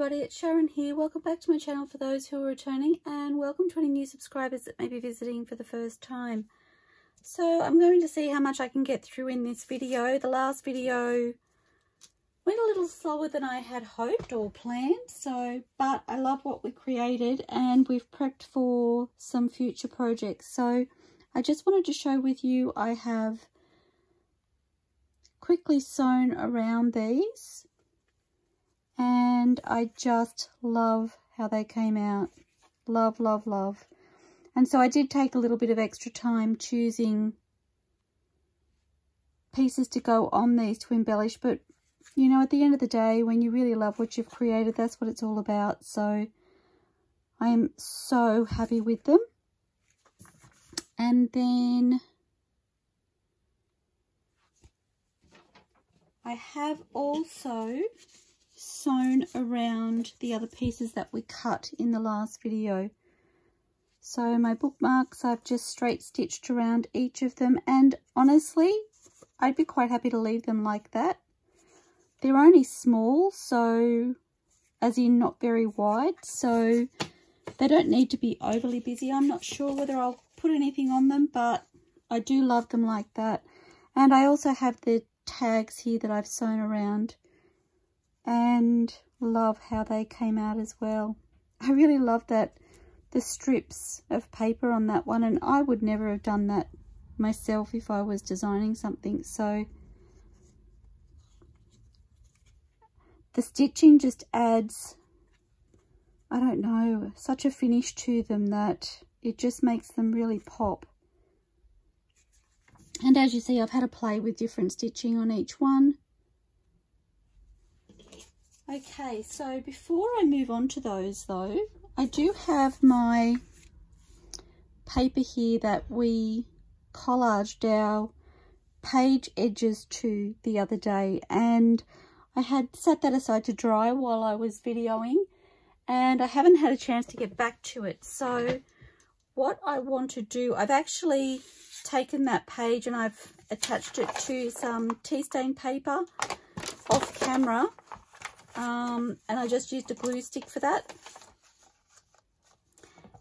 everybody, it's Sharon here. Welcome back to my channel for those who are returning, and welcome to any new subscribers that may be visiting for the first time. So I'm going to see how much I can get through in this video. The last video went a little slower than I had hoped or planned, but I love what we created and we've prepped for some future projects. So I just wanted to share with you, I have quickly sewn around these. And I just love how they came out. Love, love, love. And so I did take a little bit of extra time choosing pieces to go on these to embellish. But, you know, at the end of the day, when you really love what you've created, that's what it's all about. So I am so happy with them. And then I have also sewn around the other pieces that we cut in the last video. So my bookmarks, I've just straight stitched around each of them, and honestly I'd be quite happy to leave them like that. They're only small, so as in not very wide, so they don't need to be overly busy. I'm not sure whether I'll put anything on them, but I do love them like that. And I also have the tags here that I've sewn around, and love how they came out as well. I really love that, the strips of paper on that one, and I would never have done that myself if I was designing something. So the stitching just adds, I don't know, such a finish to them that it just makes them really pop. And as you see, I've had a play with different stitching on each one. Okay, so before I move on to those though, I do have my paper here that we collaged our page edges to the other day, and I had set that aside to dry while I was videoing, and I haven't had a chance to get back to it. So what I want to do, I've actually taken that page and I've attached it to some tea stain paper off camera. And I just used a glue stick for that.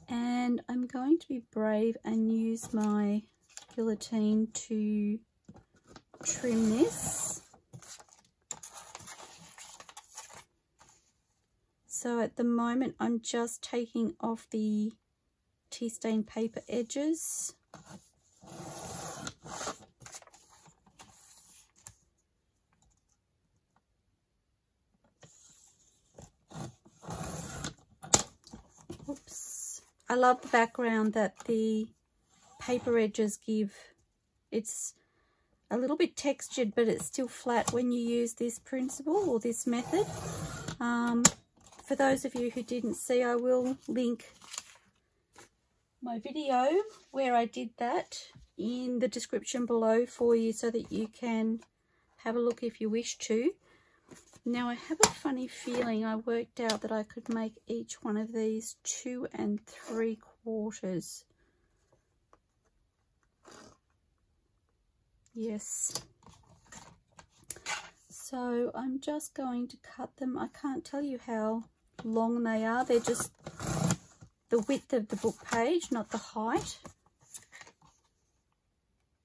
And I'm going to be brave and use my guillotine to trim this. So at the moment I'm just taking off the tea stain paper edges. Oops. I love the background that the paper edges give. It's a little bit textured, but it's still flat when you use this principle or this method. For those of you who didn't see, I will link my video where I did that in the description below for you, so that you can have a look if you wish to. Now I have a funny feeling I worked out that I could make each one of these 2 3/4. Yes. So I'm just going to cut them. I can't tell you how long they are. They're just the width of the book page, not the height.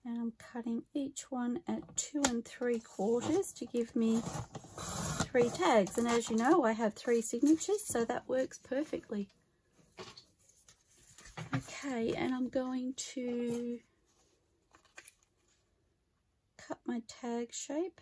And I'm cutting each one at 2 3/4 to give me 3 tags. And as you know, I have 3 signatures, so that works perfectly. Okay, and I'm going to cut my tag shape.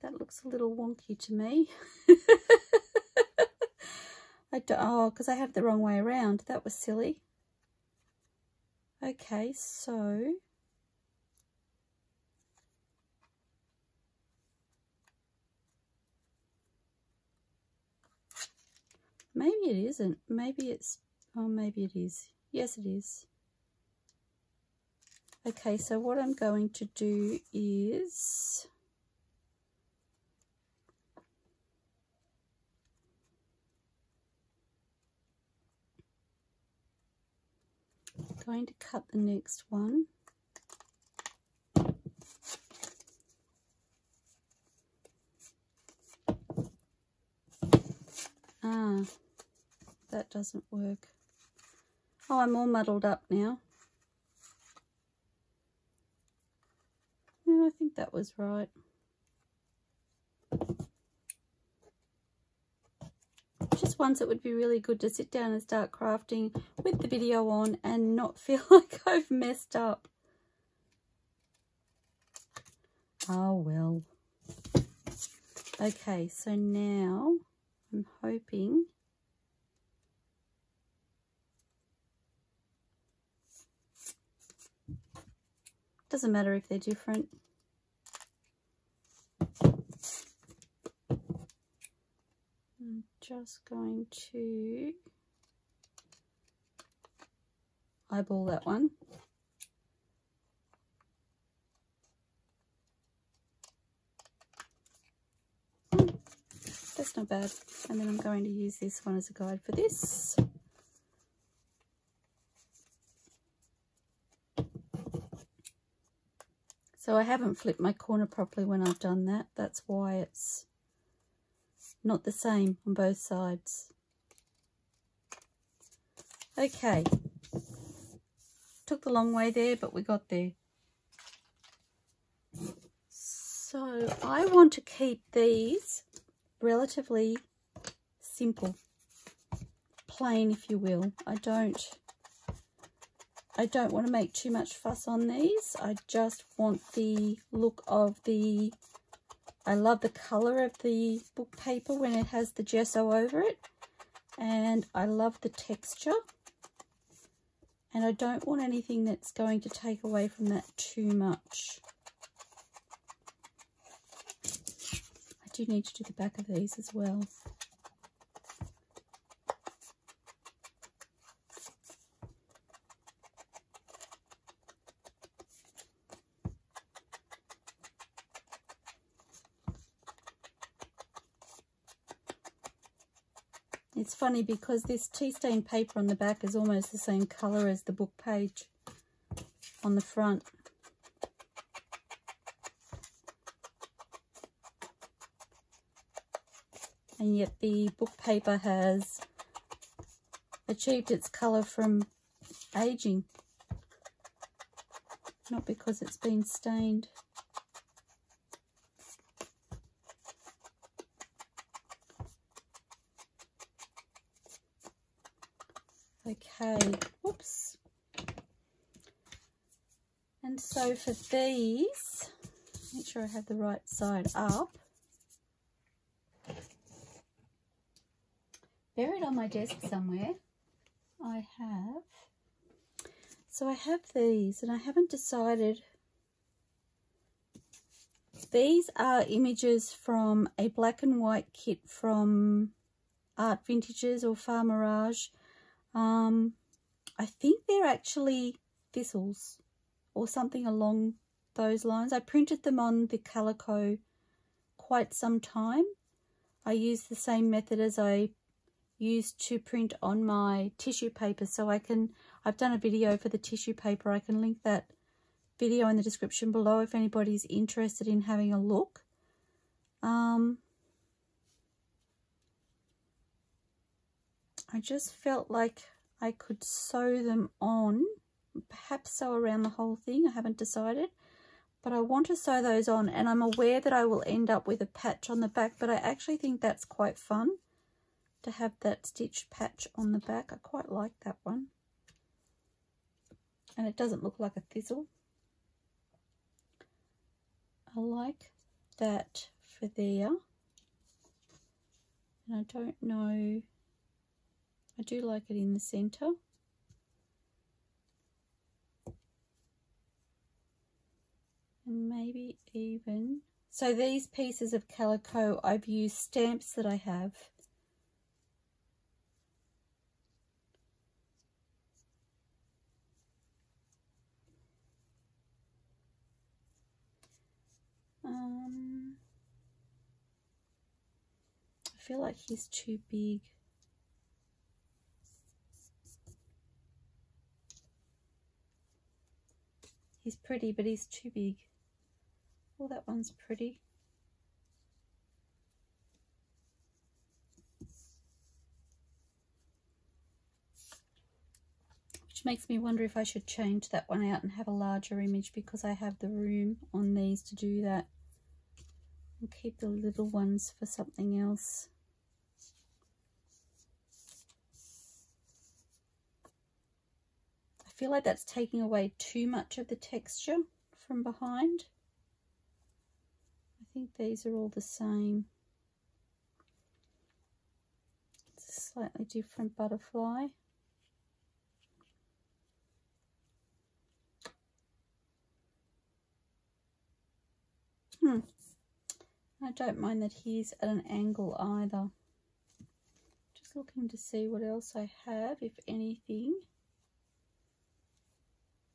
That looks a little wonky to me. Because I have the wrong way around. That was silly. Okay, so maybe it isn't. Maybe it's, oh, maybe it is. Yes, it is. Okay, so what I'm going to do is going to cut the next one. Ah, that doesn't work. Oh, I'm all muddled up now. Yeah, I think that was right. Just once it would be really good to sit down and start crafting with the video on and not feel like I've messed up. Oh well. Okay, so now I'm hoping doesn't matter if they're different. I'm just going to eyeball that one. That's not bad. And then I'm going to use this one as a guide for this. So I haven't flipped my corner properly when I've done that. That's why it's not the same on both sides. Okay. Took the long way there, but we got there. So I want to keep these relatively simple, plain, if you will. I don't want to make too much fuss on these. I just want the look of the, I love the colour of the book paper when it has the gesso over it, and I love the texture, and I don't want anything that's going to take away from that too much. I do need to do the back of these as well. It's funny because this tea stain paper on the back is almost the same colour as the book page on the front. And yet the book paper has achieved its colour from aging, not because it's been stained. Okay, whoops. And so for these, make sure I have the right side up. Buried on my desk somewhere, I have these, and I haven't decided. These are images from a black and white kit from Art Vintages or Farmerage. I think they're actually thistles or something along those lines. I printed them on the calico quite some time. I used the same method as I used to print on my tissue paper, so I've done a video for the tissue paper. I can link that video in the description below if anybody's interested in having a look. I just felt like I could sew them on, perhaps sew around the whole thing. I haven't decided, but I want to sew those on, and I'm aware that I will end up with a patch on the back, but I actually think that's quite fun to have that stitched patch on the back. I quite like that one, and it doesn't look like a thistle. I like that for there, and I don't know, I do like it in the center. And maybe even, so these pieces of calico, I've used stamps that I have. I feel like he's too big. He's pretty, but he's too big. Oh, that one's pretty. Which makes me wonder if I should change that one out and have a larger image, because I have the room on these to do that. And keep the little ones for something else. I feel like that's taking away too much of the texture from behind. I think these are all the same. It's a slightly different butterfly. I don't mind that he's at an angle either. Just looking to see what else I have, if anything.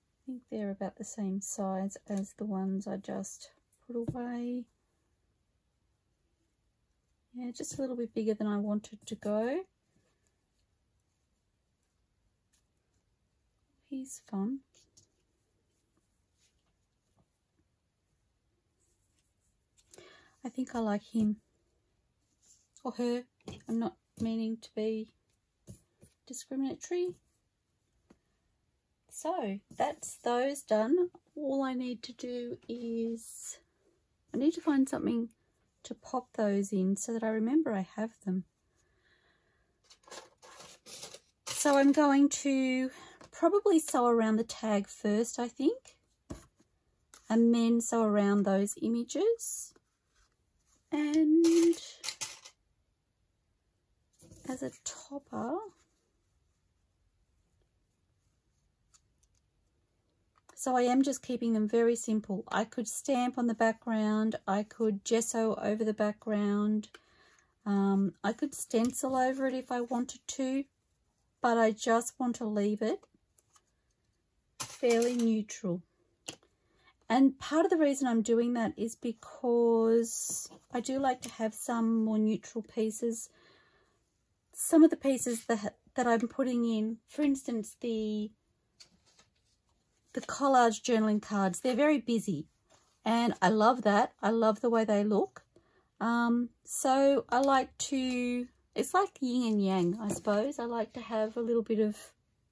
I think they're about the same size as the ones I just put away. Yeah, just a little bit bigger than I wanted to go. He's fun. I think I like him or her. I'm not meaning to be discriminatory. So that's those done. All I need to do is I need to find something to pop those in so that I remember I have them. So I'm going to probably sew around the tag first, I think, and then sew around those images. And as a topper, so I am just keeping them very simple. I could stamp on the background, I could gesso over the background, I could stencil over it if I wanted to, but I just want to leave it fairly neutral. And part of the reason I'm doing that is because I do like to have some more neutral pieces. Some of the pieces that I'm putting in, for instance, the collage journaling cards, they're very busy. And I love that. I love the way they look. So I like to, it's like yin and yang, I suppose. I like to have a little bit of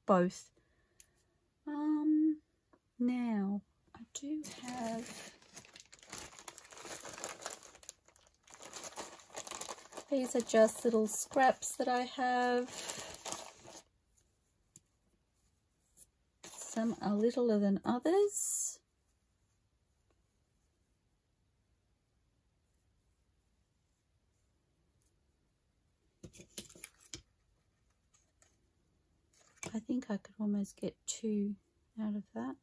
both. Now, I do have, these are just little scraps that I have. Some are littler than others. I think I could almost get 2 out of that.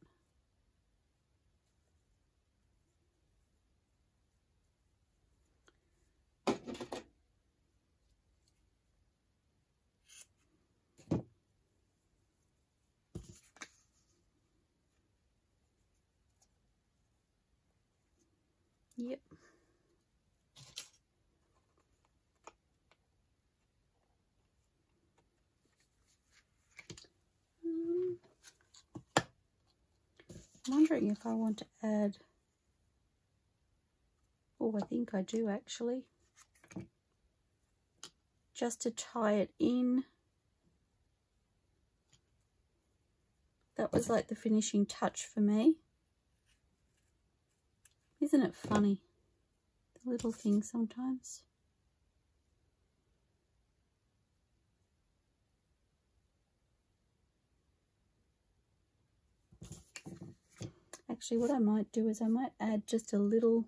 Yep. I'm wondering if I want to add, oh, I think I do actually, just to tie it in. That was like the finishing touch for me. Isn't it funny? The little things sometimes. Actually, what I might do is I might add just a little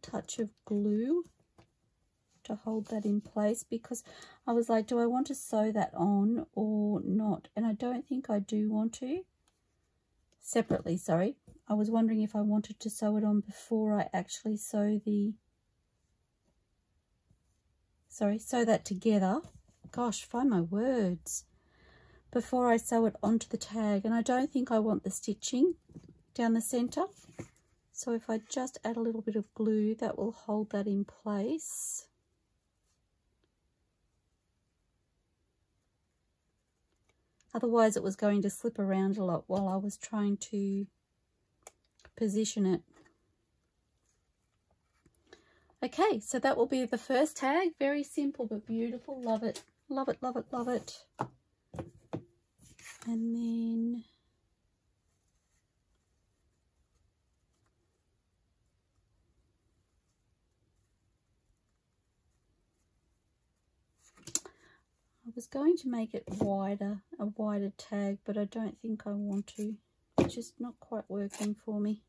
touch of glue to hold that in place, because I was like, do I want to sew that on or not? And I don't think I do want to. Separately, sorry. I was wondering if I wanted to sew it on before I actually sew the, sew that together. Gosh, find my words. Before I sew it onto the tag, and I don't think I want the stitching down the center. So if I just add a little bit of glue, that will hold that in place. Otherwise it was going to slip around a lot while I was trying to position it. Okay, so that will be the first tag. Very simple but beautiful. Love it. Love it, love it, love it. And then I was going to make it wider, a wider tag, but I don't think I want to. It's just not quite working for me.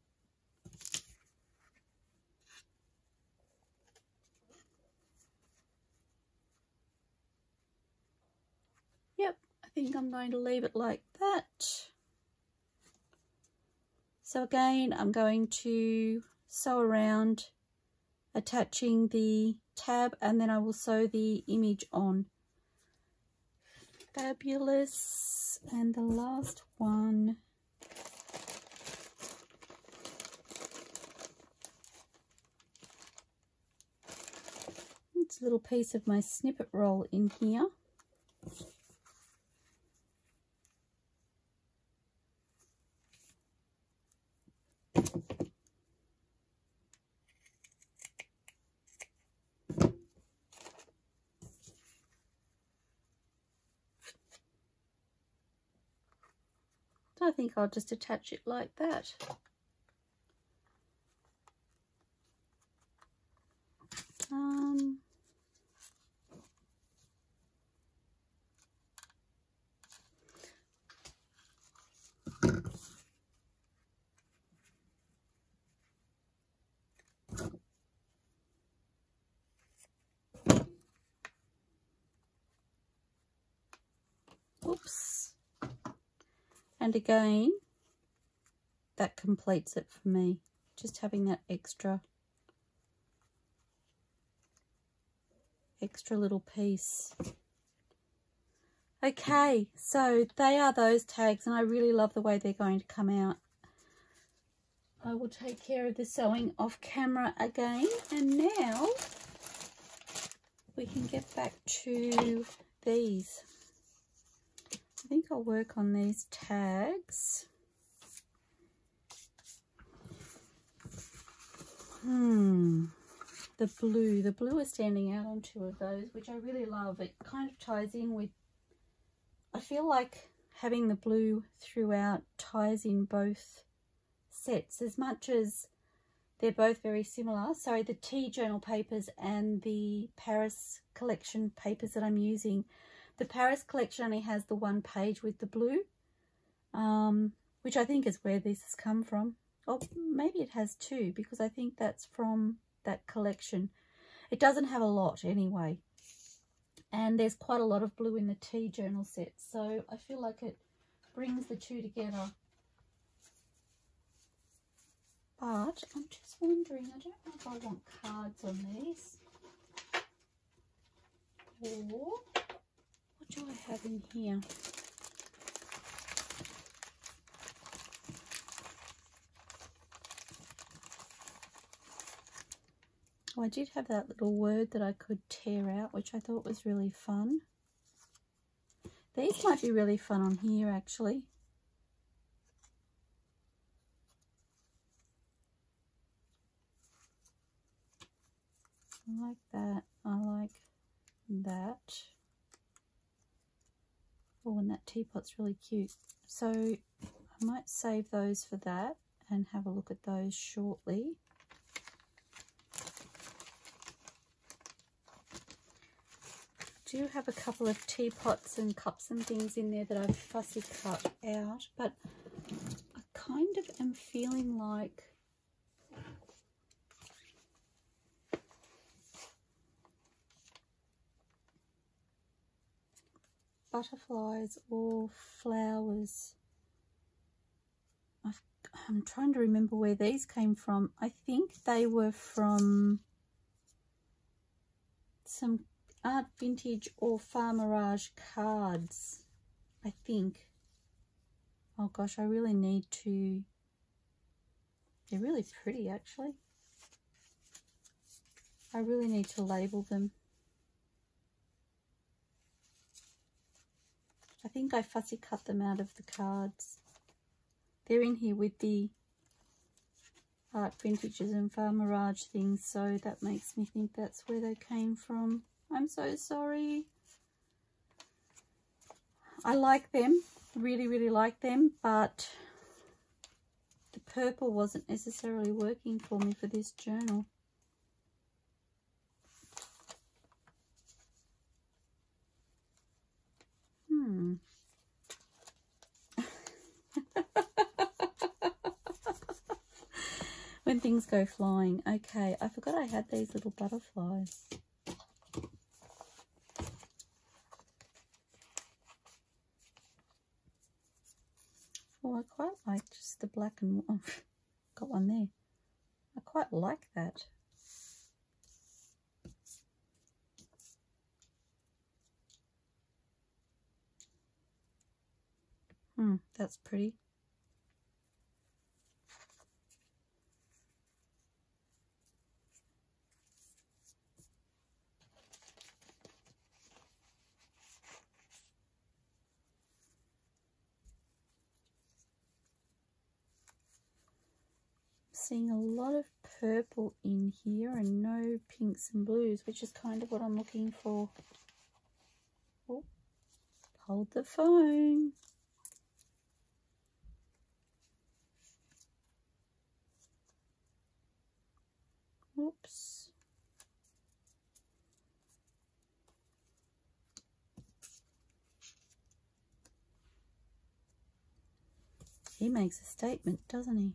Yep, I think I'm going to leave it like that. So again, I'm going to sew around, attaching the tab, and then I will sew the image on. Fabulous. And the last one. It's a little piece of my snippet roll in here. I think I'll just attach it like that. Oops. And again, that completes it for me. Just having that extra little piece. Okay, so they are those tags, and I really love the way they're going to come out. I will take care of the sewing off camera again, and now we can get back to these. I think I'll work on these tags. The blue is standing out on two of those, which I really love. It kind of ties in with, I feel like having the blue throughout ties in both sets, as much as they're both very similar. So the tea journal papers and the Paris collection papers that I'm using, the Paris collection only has the one page with the blue, which I think is where this has come from. Oh, maybe it has two, because I think that's from that collection. It doesn't have a lot anyway. And there's quite a lot of blue in the tea journal set, so I feel like it brings the two together. But I'm just wondering, I don't know if I want cards on these. Or what do I have in here? Oh, I did have that little word that I could tear out, which I thought was really fun. These might be really fun on here, actually. I like that. I like that. Oh, and that teapot's really cute. So I might save those for that and have a look at those shortly. I do have a couple of teapots and cups and things in there that I've fussy cut out, but I kind of am feeling like butterflies or flowers. I'm trying to remember where these came from. I think they were from some Art Vintage or Farmerage cards, I think. Oh gosh, I really need to, they're really pretty actually. I really need to label them. I think I fussy cut them out of the cards. They're in here with the Art Vintages and Farm Mirage things, so that makes me think that's where they came from. I'm so sorry. I like them, really, really like them, but the purple wasn't necessarily working for me for this journal. When things go flying. Okay, I forgot I had these little butterflies. Oh, I quite like just the black and white. Got one there. I quite like that. That's pretty. Seeing a lot of purple in here and no pinks and blues, which is kind of what I'm looking for. Oh, hold the phone. Oops. He makes a statement, doesn't he?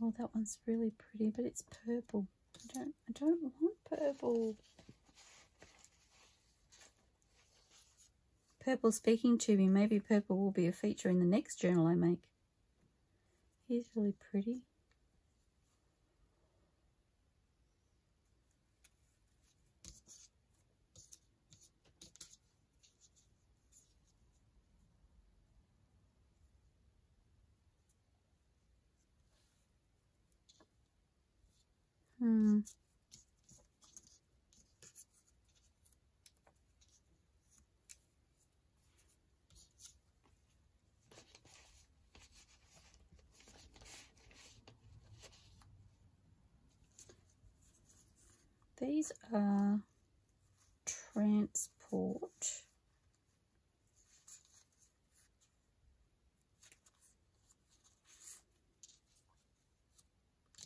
Oh, that one's really pretty, but it's purple. I don't want purple. Purple speaking to me. Maybe purple will be a feature in the next journal I make. He's really pretty. These are Transport.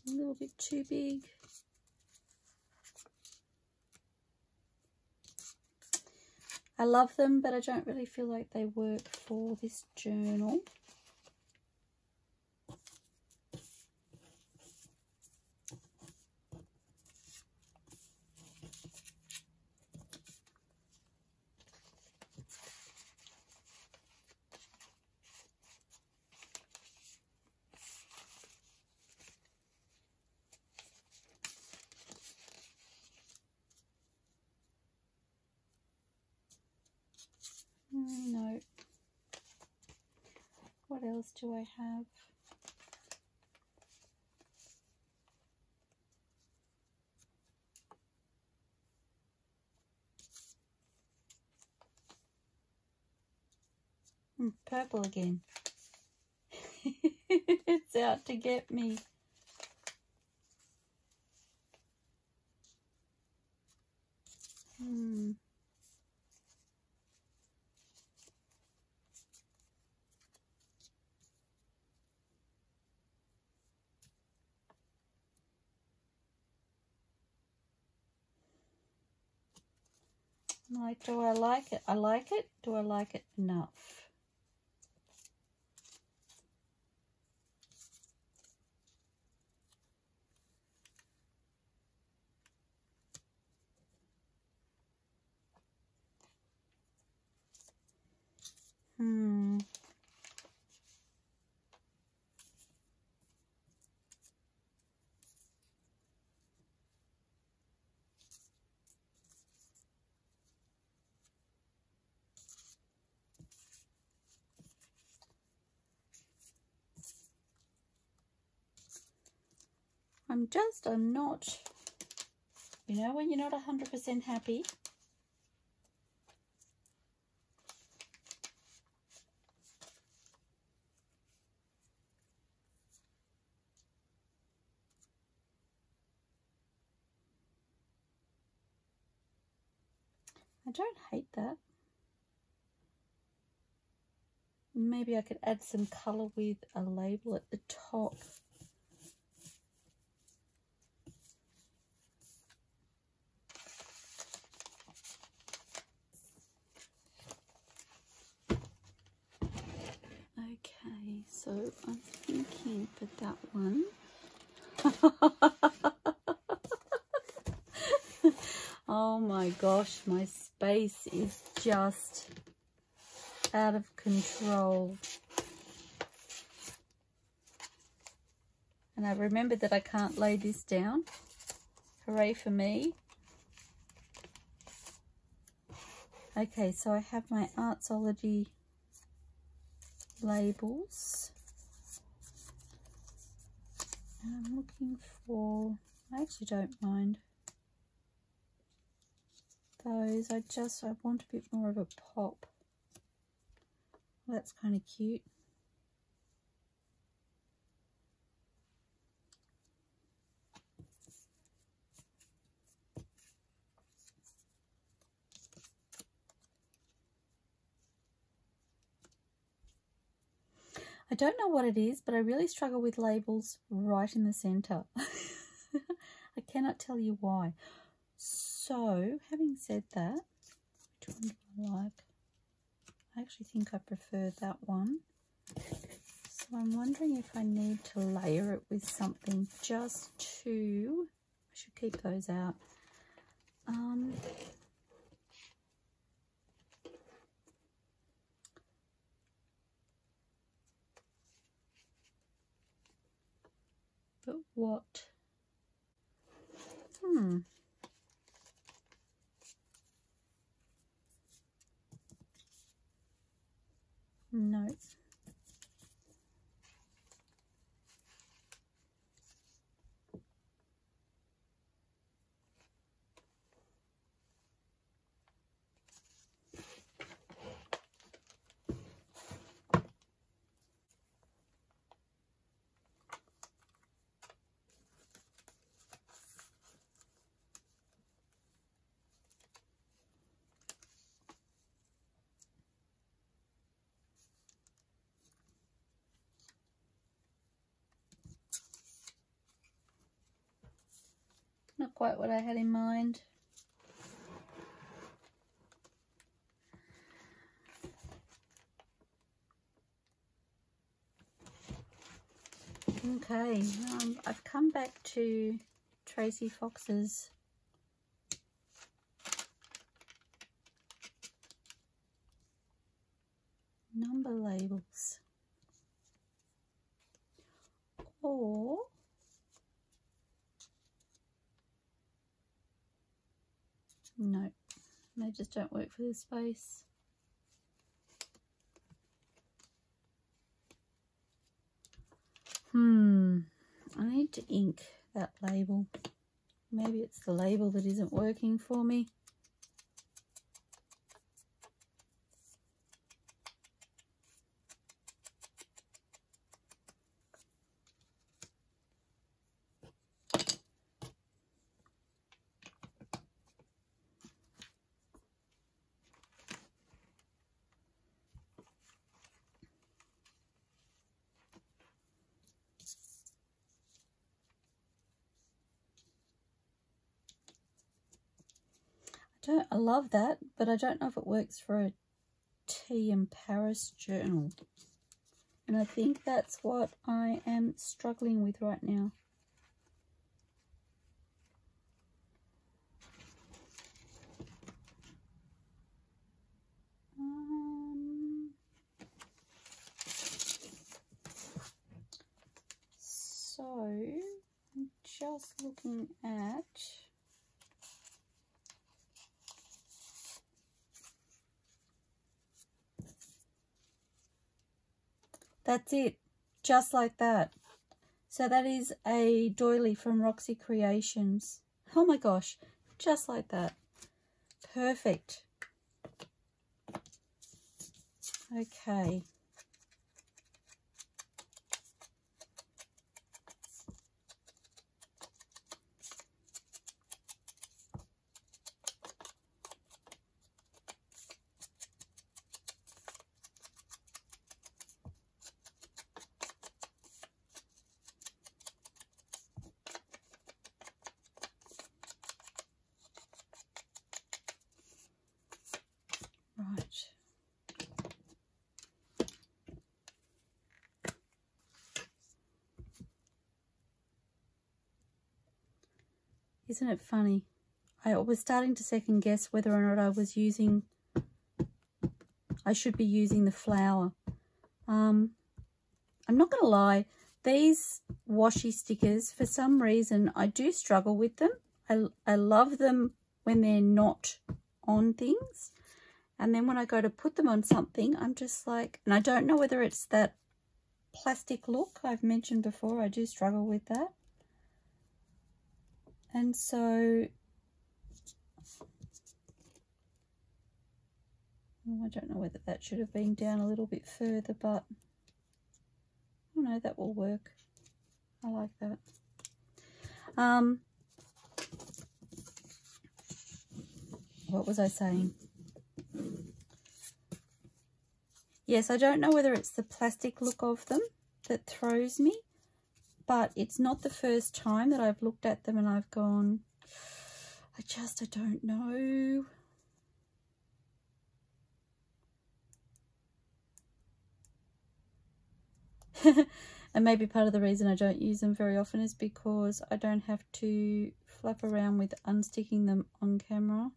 A little bit too big. I love them, but I don't really feel like they work for this journal. No. What else do I have? Purple again. It's out to get me. Like, do I like it? I like it. Do I like it enough? I'm not, you know, when you're not 100% happy. I don't hate that. Maybe I could add some colour with a label at the top. Okay, so I'm thinking for that one. Oh my gosh, my space is just out of control. And I remembered that I can't lay this down. Hooray for me. Okay, so I have my Artsology labels. And I'm looking for, I actually don't mind those. I want a bit more of a pop. Well, that's kind of cute. I don't know what it is, but I really struggle with labels right in the center. I cannot tell you why. So, having said that, which one do I like? I actually think I prefer that one. So I'm wondering if I need to layer it with something just to, I should keep those out. But what? No. Not quite what I had in mind. Okay, I've come back to Tracie Fox's number labels. Or no, they just don't work for this space. I need to ink that label. Maybe it's the label that isn't working for me. I love that, but I don't know if it works for a Tea in Paris journal. And I think that's what I am struggling with right now. So I'm just looking at that's it, just like that. So that is a doily from Roxy Creations. Oh my gosh, just like that. Perfect. Okay. Isn't it funny? I was starting to second guess whether or not I should be using the flower. I'm not going to lie, these washi stickers, for some reason, I do struggle with them. I love them when they're not on things. And then when I go to put them on something, I'm just like, and I don't know whether it's that plastic look I've mentioned before. I do struggle with that. And so, I don't know whether that should have been down a little bit further, but oh no, that will work. I like that. What was I saying? Yes, I don't know whether it's the plastic look of them that throws me, but it's not the first time that I've looked at them and I've gone, I don't know. And maybe part of the reason I don't use them very often is because I don't have to flap around with unsticking them on camera.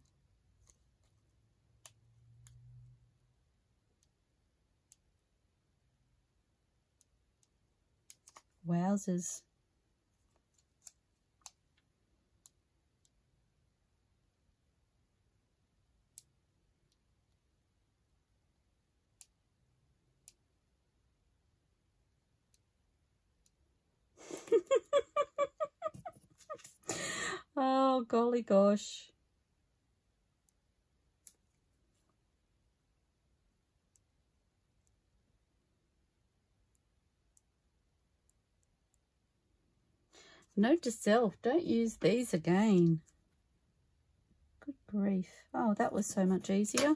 Wowzers. Oh, golly gosh. Note to self, don't use these again. Good grief. Oh, that was so much easier.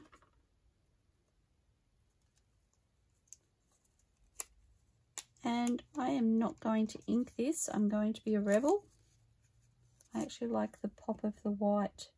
And I am not going to ink this. I'm going to be a rebel. I actually like the pop of the white.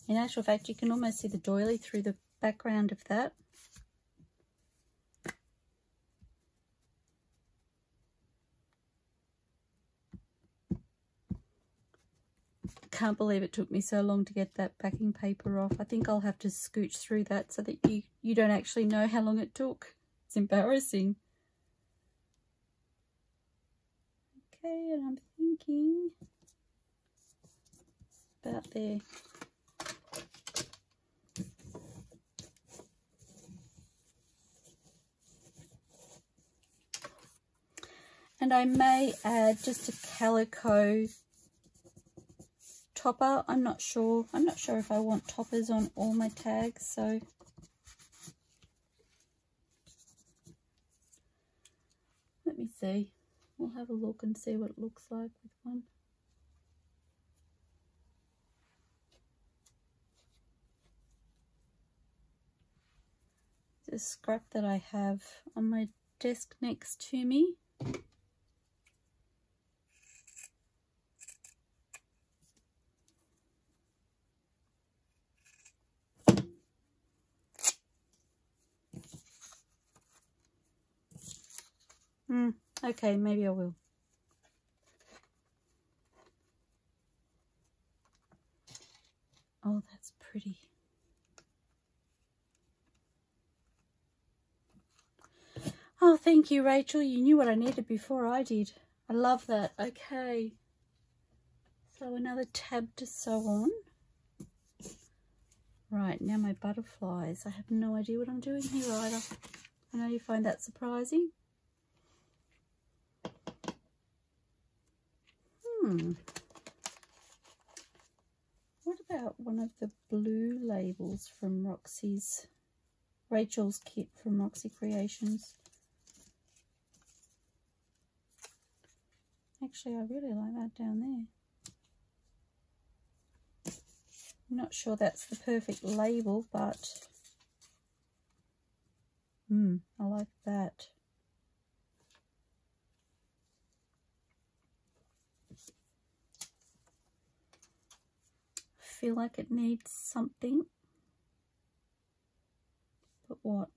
In actual fact, you can almost see the doily through the background of that. Can't believe it took me so long to get that backing paper off. I think I'll have to scooch through that so that you don't actually know how long it took. It's embarrassing. Okay, and I'm thinking about there. And I may add just a calico topper. I'm not sure. I'm not sure if I want toppers on all my tags, so let me see. We'll have a look and see what it looks like with one. There's a scrap that I have on my desk next to me. Okay, maybe I will. Oh, that's pretty. Oh, thank you, Rachel. You knew what I needed before I did. I love that. Okay. So another tab to sew on. Right, now my butterflies. I have no idea what I'm doing here either. I know you find that surprising. What about one of the blue labels from Rachel's kit from Roxy Creations? Actually, I really like that down there. I'm not sure that's the perfect label, but I like that. feel like it needs something. But what?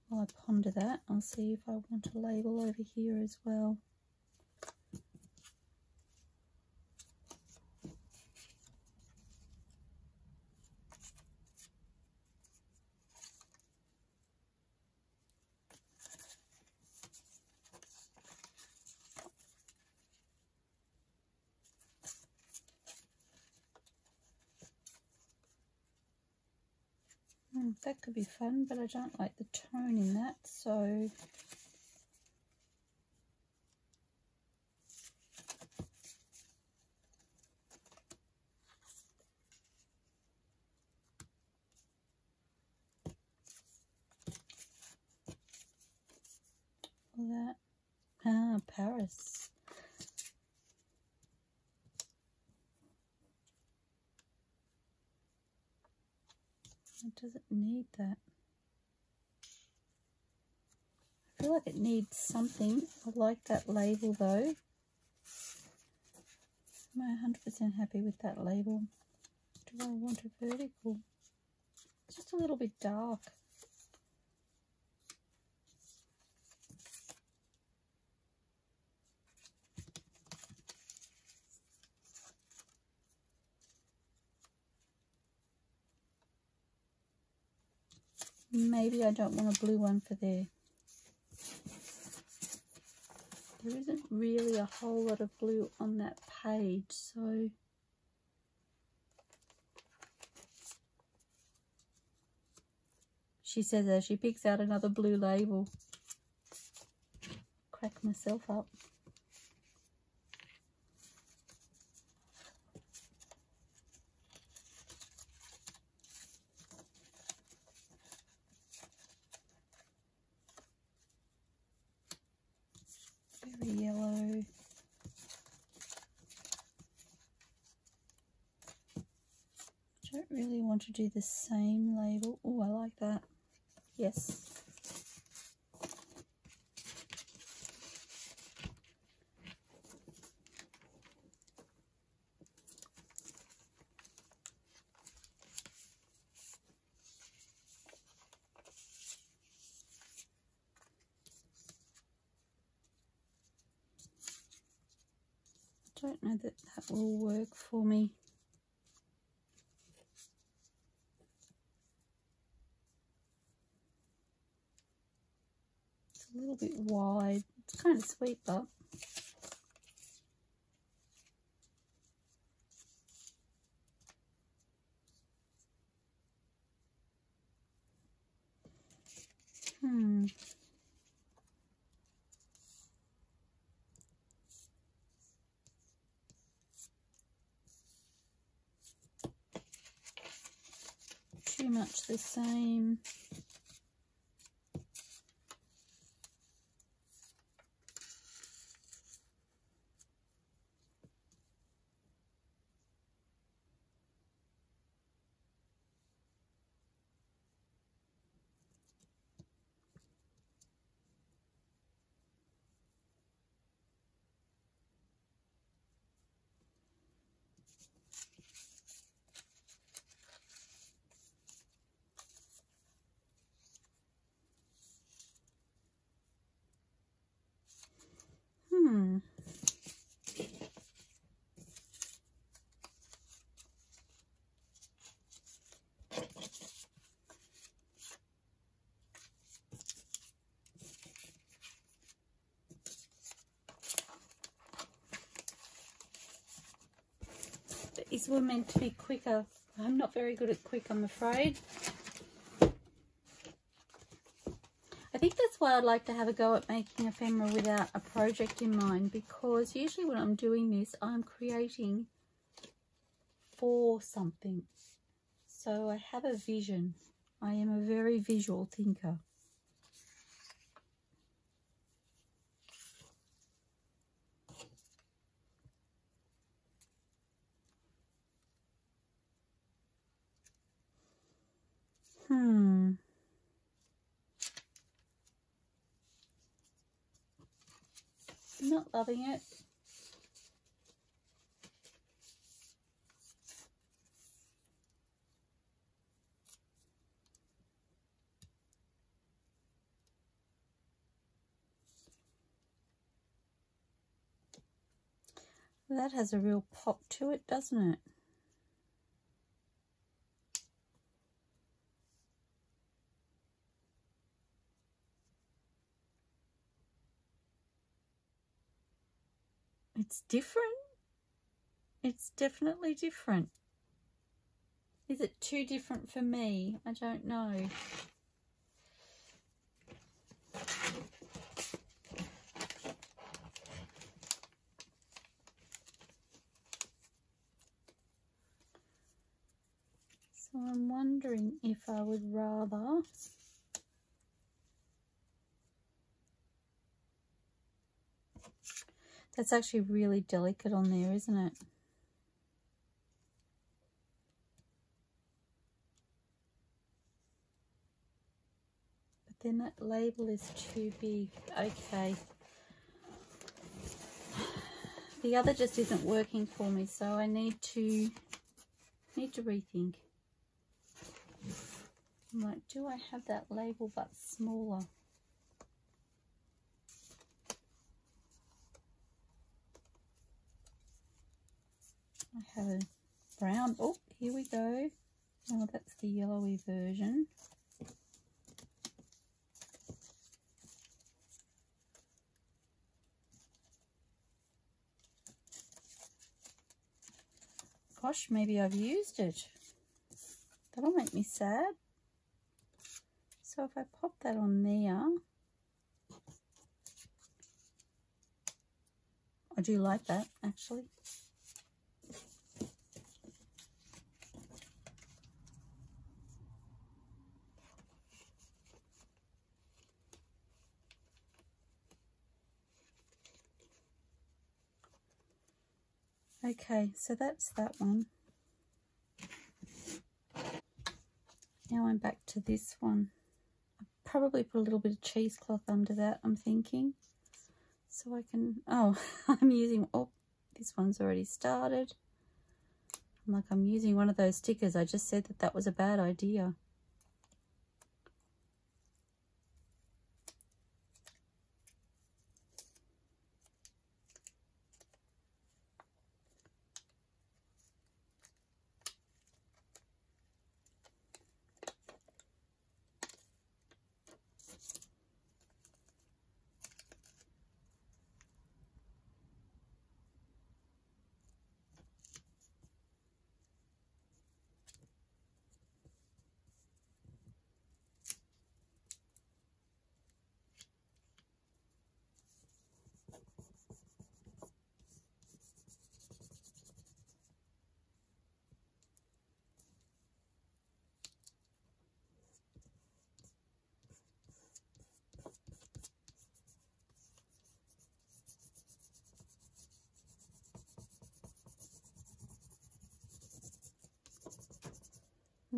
While I ponder that, I'll see if I want a label over here as well. That could be fun, but I don't like the tone in that, so that. Paris. It doesn't need that. I feel like it needs something. I like that label though. Am I 100% happy with that label? Do I want a vertical? It's just a little bit dark. Maybe I don't want a blue one for there. There isn't really a whole lot of blue on that page, so she says as she picks out another blue label. Crack myself up. Very yellow. I don't really want to do the same label. Oh, I like that. Yes. I don't know that that will work for me. It's a little bit wide. It's kind of sweet, but too much the same. These were meant to be quicker. I'm not very good at quick, I'm afraid. I think that's why I'd like to have a go at making ephemera without a project in mind, because usually when I'm doing this, I'm creating for something. So I have a vision. I am a very visual thinker. Not loving it. That has a real pop to it, doesn't it? It's different. It's definitely different. Is it too different for me? I don't know. So I'm wondering if I would rather that's actually really delicate on there, isn't it? But then that label is too big. Okay. The other just isn't working for me, so I need to rethink. I'm like, do I have that label but smaller? I have a brown. Oh, here we go. Oh, that's the yellowy version. Gosh, maybe I've used it. That'll make me sad. So if I pop that on there, I do like that actually. Okay, so that's that one. Now I'm back to this one. I'll probably put a little bit of cheesecloth under that, I'm thinking. So I can, oh, I'm using, oh, this one's already started. I'm like, I'm using one of those stickers. I just said that that was a bad idea.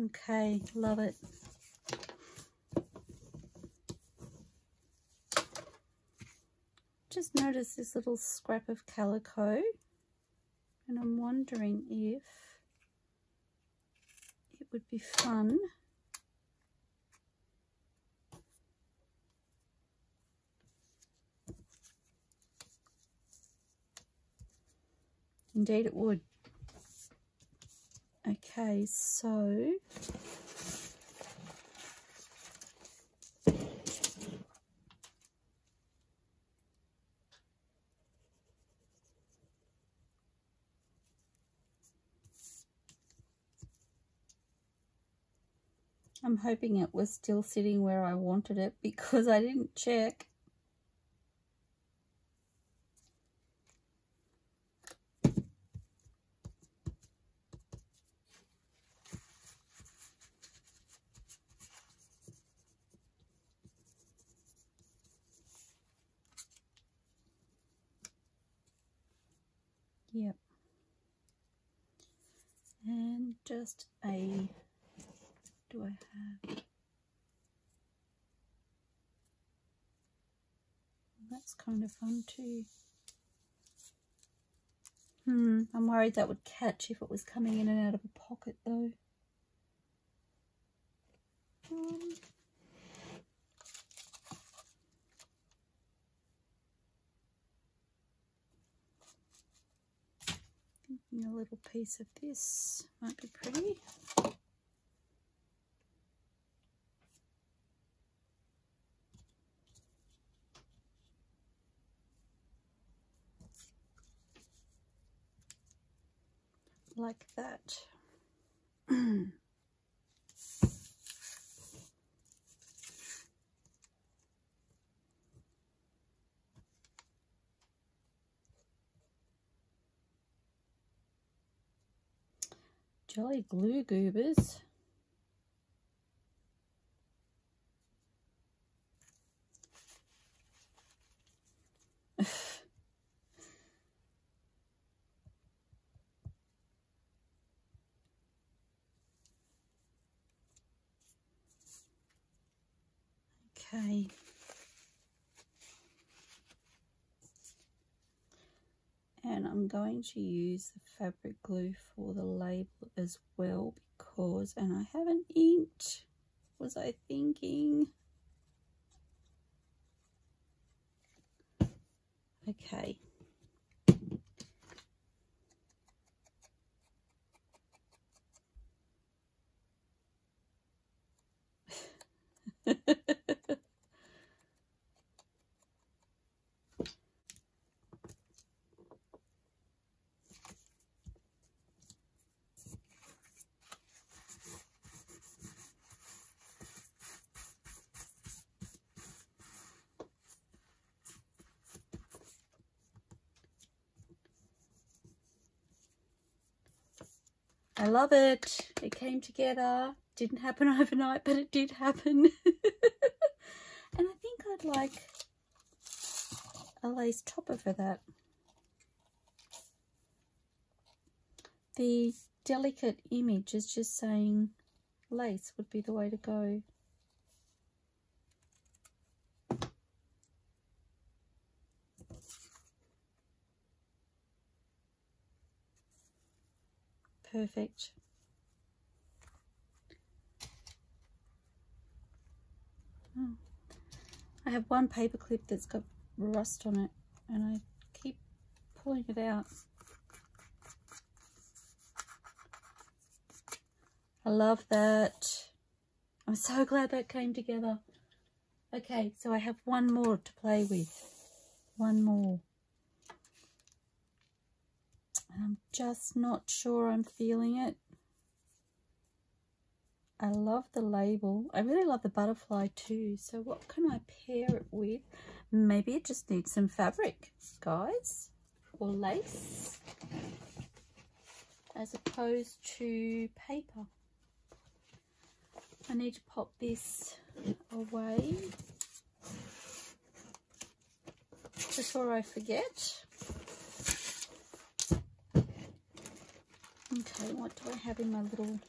Okay, love it. Just noticed this little scrap of calico, and I'm wondering if it would be fun indeed it would. Okay, so I'm hoping it was still sitting where I wanted it because I didn't check. Yep. And just a, do I have? That's kind of fun too. I'm worried that would catch if it was coming in and out of a pocket though. a little piece of this. Might be pretty. Like that. Jolly glue goobers. Okay. And I'm going to use the fabric glue for the label as well because, and I haven't inked, was I thinking? Okay. I love it. It came together. Didn't happen overnight, but it did happen. And I think I'd like a lace topper for that. The delicate image is just saying lace would be the way to go. Perfect. Oh. I have one paper clip that's got rust on it and I keep pulling it out. I love that. I'm so glad that came together. Okay, so I have one more to play with. One more. I'm just not sure I'm feeling it. I love the label. I really love the butterfly too. So what can I pair it with? Maybe it just needs some fabric, guys, or lace, as opposed to paper. I need to pop this away before I forget. Okay, what do I have in my little...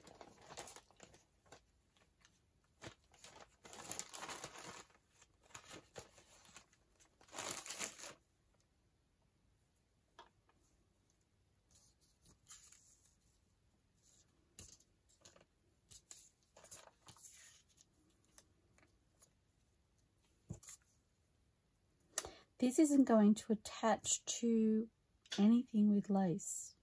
This isn't going to attach to anything with lace.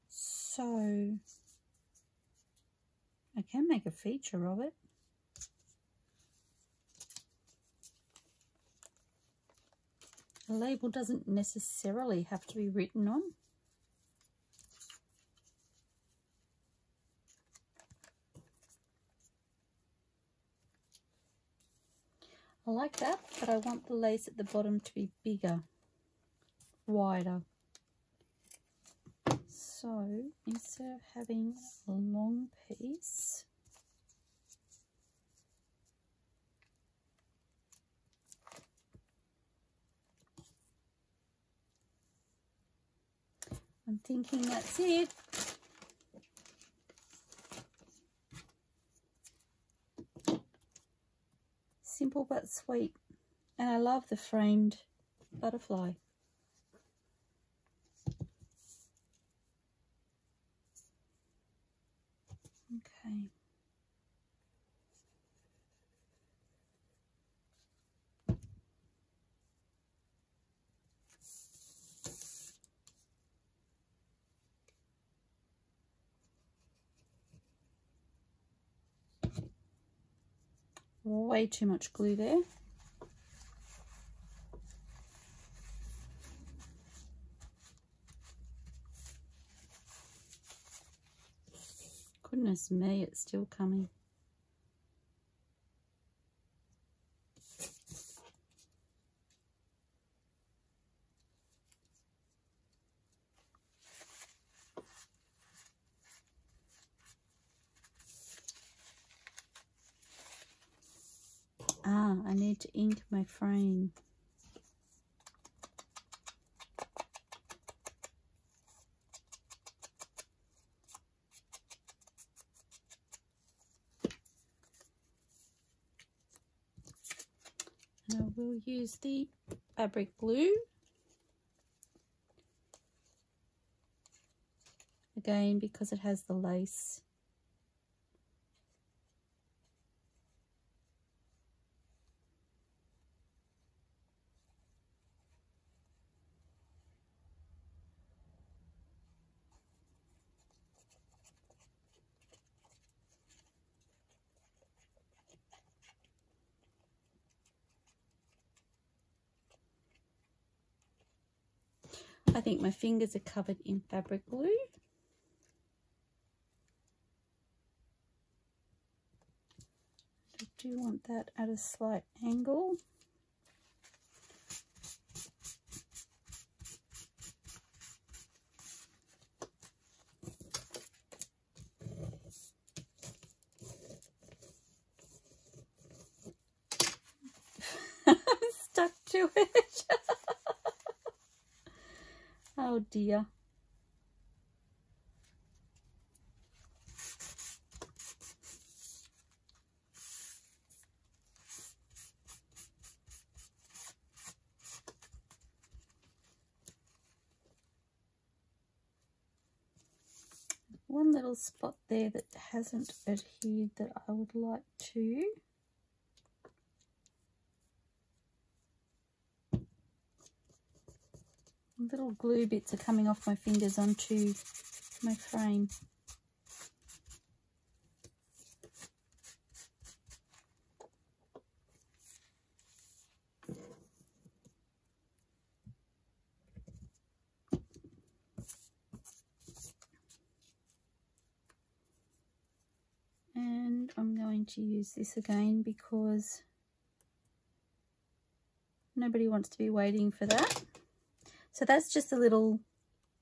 So I can make a feature of it. The label doesn't necessarily have to be written on. I like that, but I want the lace at the bottom to be bigger, wider. So instead of having a long piece, I'm thinking that's it. Simple but sweet. And I love the framed butterfly. Okay. way too much glue there. Goodness me, it's still coming. I need to ink my frame. And I will use the fabric glue. Again, because it has the lace. I think my fingers are covered in fabric glue. I do want that at a slight angle. Stuck to it. Oh dear. One little spot there that hasn't adhered that I would like to. Little glue bits are coming off my fingers onto my frame. And I'm going to use this again because nobody wants to be waiting for that. So that's just a little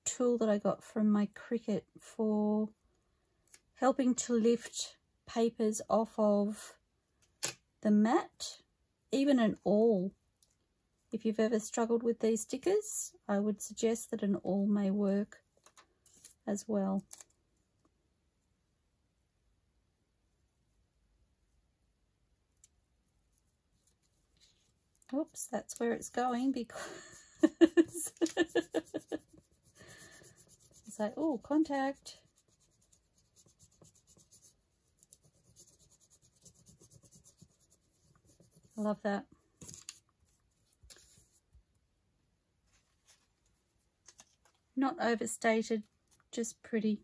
tool that I got from my Cricut for helping to lift papers off of the mat, even an awl. If you've ever struggled with these stickers, I would suggest that an awl may work as well. Oops, that's where it's going because it's like, oh, contact. I love that. Not overstated, just pretty.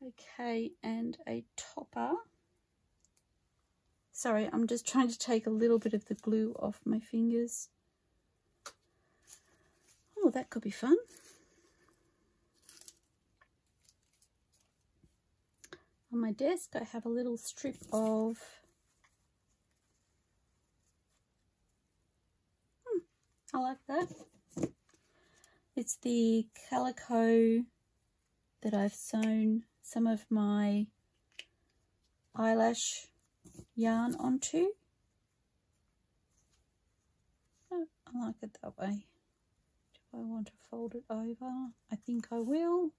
Okay, and a topper. Sorry, I'm just trying to take a little bit of the glue off my fingers. Oh, that could be fun. On my desk, I have a little strip of I like that. It's the calico that I've sewn some of my eyelash yarn onto. Oh, I like it that way. Do I want to fold it over? I think I will.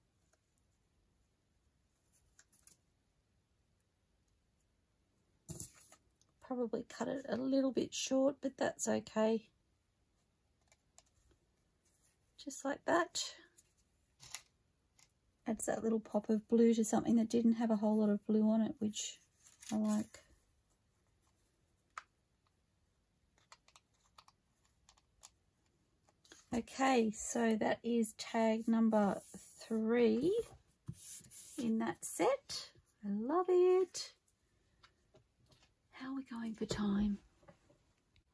Probably cut it a little bit short, but that's okay. Just like that. Adds that little pop of blue to something that didn't have a whole lot of blue on it, which I like. Okay, so that is tag number 3 in that set. I love it. How are we going for time?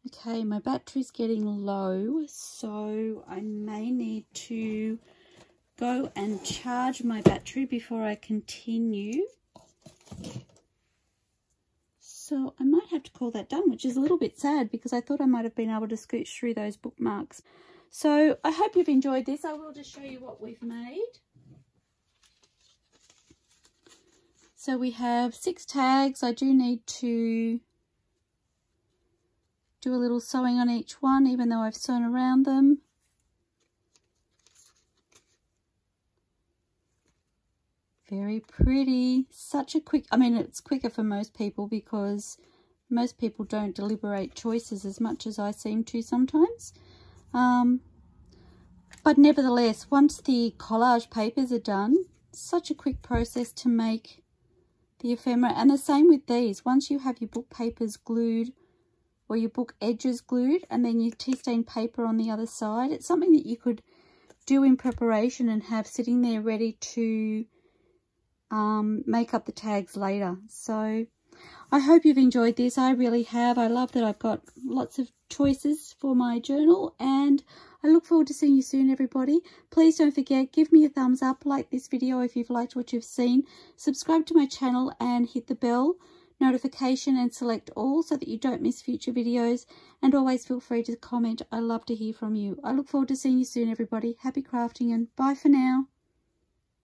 Okay, my battery's getting low, so I may need to go and charge my battery before I continue. So I might have to call that done, which is a little bit sad because I thought I might have been able to scooch through those bookmarks. So I hope you've enjoyed this. I will just show you what we've made. So we have 6 tags. I do need to do a little sewing on each one, even though I've sewn around them. Very pretty. Such a quick, I mean, it's quicker for most people because most people don't deliberate choices as much as I seem to sometimes. But nevertheless, once the collage papers are done, such a quick process to make the ephemera. And the same with these. Once you have your book papers glued or your book edges glued and then your tea stain paper on the other side, it's something that you could do in preparation and have sitting there ready to make up the tags later. So I hope you've enjoyed this. I really have. I love that I've got lots of choices for my journal, and I look forward to seeing you soon, everybody. Please don't forget, give me a thumbs up, like this video if you've liked what you've seen, subscribe to my channel and hit the bell notification and select all so that you don't miss future videos, and always feel free to comment. I love to hear from you. I look forward to seeing you soon, everybody. Happy crafting and bye for now.